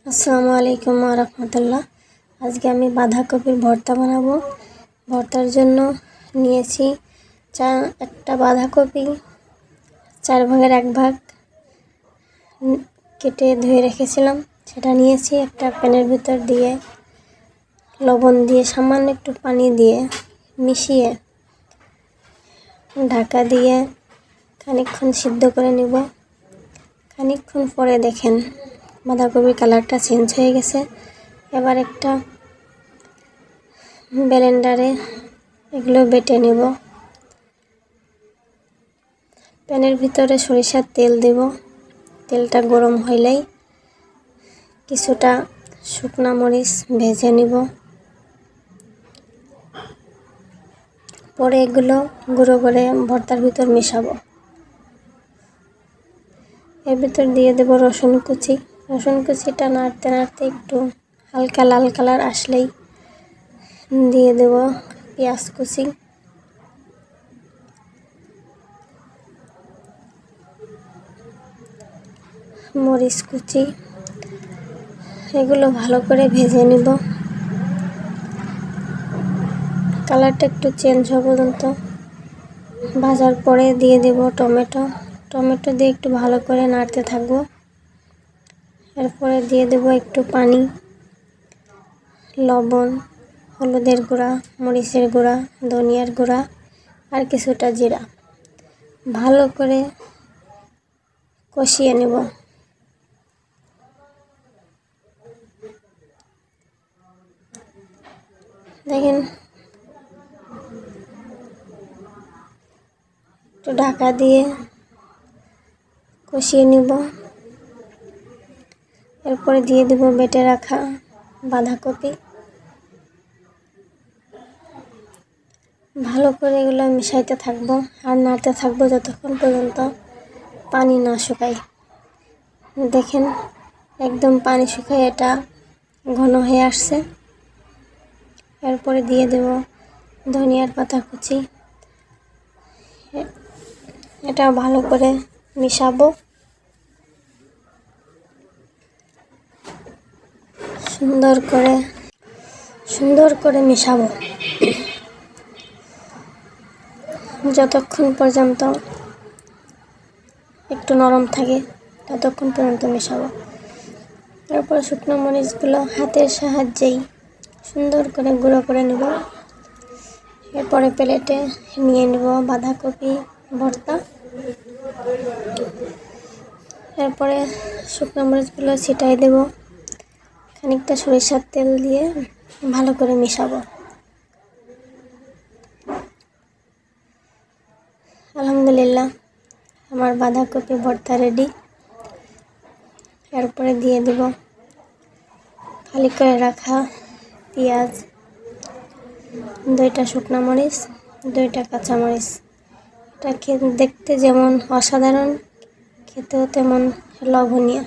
আসসালামু আলাইকুম ওয়া রাহমাতুল্লাহ। আজকে আমি বাঁধাকপির ভর্তা বানাবো। ভর্তার জন্য নিয়েছি একটা বাঁধাকপি 4 ভাগের 1 ভাগ কেটে ধুয়ে রেখেছিলাম, সেটা নিয়েছি। একটা প্যানের ভিতর দিয়ে লবণ দিয়ে সামান্য একটু পানি দিয়ে মিশিয়ে ঢাকা দিয়ে খানিকক্ষণ সিদ্ধ করে নিব। খানিকক্ষণ পরে দেখেন বাঁধাকপির কালারটা চেঞ্জ হয়ে গেছে। এবার একটা ব্লেন্ডারে এগুলো বেটে নেব। প্যানের ভিতরে সরিষার তেল দেব। তেলটা গরম হইলেই কিছুটা শুকনা মরিচ ভেজে নিব। পরে এগুলো গুঁড়ো করে ভর্তার ভিতর মেশাবো। এর ভিতর দিয়ে দেব রসুন কুচি। রসুন কুচিটা নাড়তে নাড়তে একটু হালকা লাল কালার আসলেই দিয়ে দেব পেঁয়াজ কুচি। মরিচ কুচি। এগুলো ভালো করে ভেজে নিব। কালারটা একটু চেঞ্জ হওয়া পর্যন্ত ভাজার পরে দিয়ে দেব টমেটো। টমেটো দিয়ে একটু ভালো করে নাড়তে থাকবো। এরপরে দিয়ে দেব একটু পানি, লবণ, হলুদের গুঁড়া, মরিচের গুঁড়া, ধনিয়ার গুঁড়া আর কিছুটা জিরা। ভালো করে কষিয়ে নেব। দেখেন একটু ঢাকা দিয়ে কষিয়ে নিব। এরপরে দিয়ে দেব বেটে রাখা বাঁধাকপি। ভালো করে এগুলো মিশাইতে থাকবো আর নাড়তে থাকবো যতক্ষণ পর্যন্ত পানি না শুকায়। দেখেন একদম পানি শুকায় এটা ঘন হয়ে আসছে। এরপরে দিয়ে দেব ধনিয়ার পাতা কুচি। এটা ভালো করে মিশাবো। সুন্দর করে মিশাবো যতক্ষণ পর্যন্ত একটু নরম থাকে ততক্ষণ পর্যন্ত মেশাবো। তারপর শুকনো মরিচগুলো হাতের সাহায্যেই সুন্দর করে গুঁড়ো করে নেব। এরপরে প্লেটে নিয়ে নেব বাঁধাকপি ভর্তা। এরপরে শুকনো মরিচগুলো ছিটাই দেব। খানিকটা সরিষার তেল দিয়ে ভালো করে মেশাবো। আলহামদুলিল্লাহ, আমার বাঁধাকপি ভর্তা রেডি। এরপরে দিয়ে দেব খালি করে রাখা পেঁয়াজ, 2টা শুকনো মরিচ, 2টা কাঁচা মরিচ। এটা দেখতে যেমন অসাধারণ, খেতেও তেমন লোভনীয়।